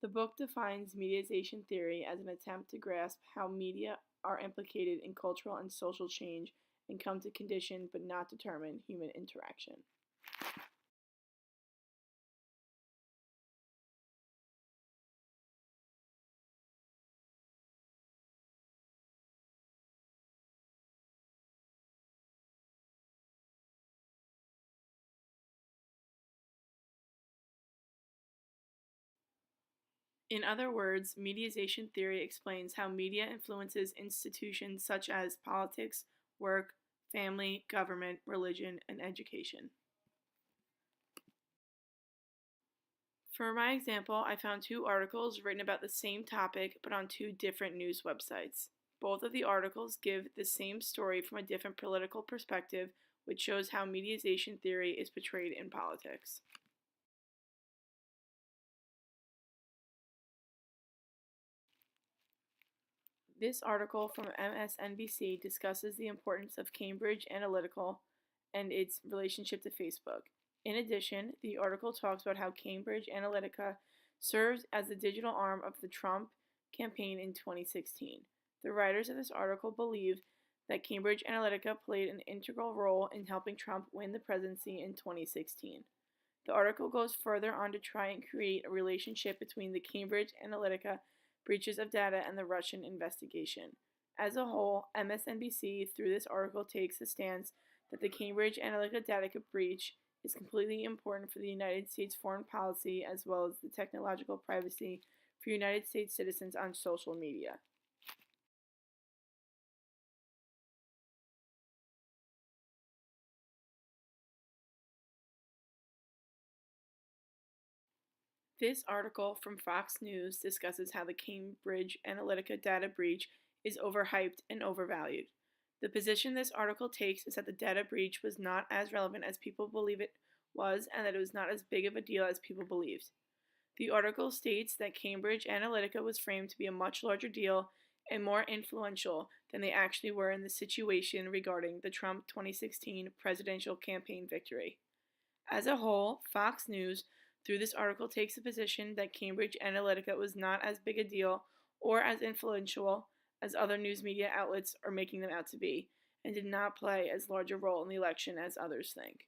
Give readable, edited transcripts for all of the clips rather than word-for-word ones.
The book defines mediatization theory as an attempt to grasp how media are implicated in cultural and social change and come to condition but not determine human interaction. In other words, mediatization theory explains how media influences institutions such as politics, work, family, government, religion, and education. For my example, I found two articles written about the same topic but on two different news websites. Both of the articles give the same story from a different political perspective, which shows how mediatization theory is portrayed in politics. This article from MSNBC discusses the importance of Cambridge Analytica and its relationship to Facebook. In addition, the article talks about how Cambridge Analytica served as the digital arm of the Trump campaign in 2016. The writers of this article believe that Cambridge Analytica played an integral role in helping Trump win the presidency in 2016. The article goes further on to try and create a relationship between the Cambridge Analytica breaches of data and the Russian investigation. As a whole, MSNBC, through this article, takes the stance that the Cambridge Analytica data breach is completely important for the United States foreign policy as well as the technological privacy for United States citizens on social media. This article from Fox News discusses how the Cambridge Analytica data breach is overhyped and overvalued. The position this article takes is that the data breach was not as relevant as people believe it was and that it was not as big of a deal as people believed. The article states that Cambridge Analytica was framed to be a much larger deal and more influential than they actually were in the situation regarding the Trump 2016 presidential campaign victory. As a whole, Fox News, through this article, takes the position that Cambridge Analytica was not as big a deal or as influential as other news media outlets are making them out to be, and did not play as large a role in the election as others think.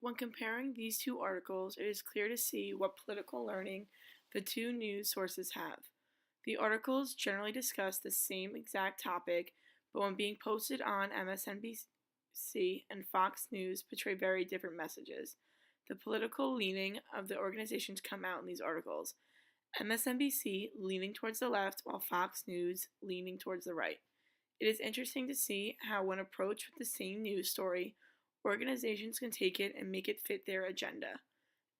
When comparing these two articles, it is clear to see what political learning the two news sources have. The articles generally discuss the same exact topic, but when being posted on MSNBC and Fox News portray very different messages. The political leaning of the organizations come out in these articles. MSNBC leaning towards the left, while Fox News leaning towards the right. It is interesting to see how, when approached with the same news story, organizations can take it and make it fit their agenda.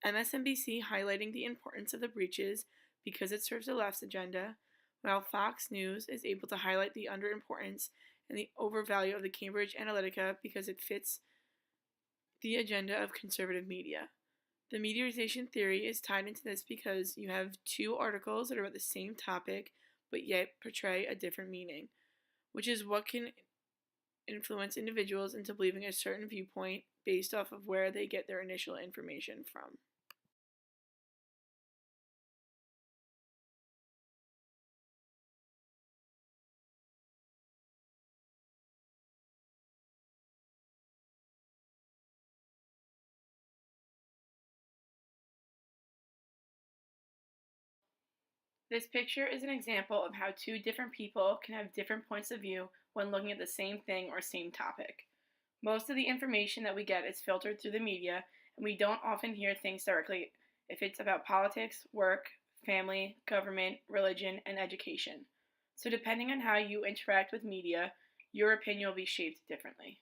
MSNBC highlighting the importance of the breaches because it serves the left's agenda, while Fox News is able to highlight the underimportance and the overvalue of the Cambridge Analytica because it fits the agenda of conservative media. The mediatization theory is tied into this because you have two articles that are about the same topic but yet portray a different meaning, which is what can influence individuals into believing a certain viewpoint based off of where they get their initial information from. This picture is an example of how two different people can have different points of view when looking at the same thing or same topic. Most of the information that we get is filtered through the media, and we don't often hear things directly if it's about politics, work, family, government, religion, and education. So, depending on how you interact with media, your opinion will be shaped differently.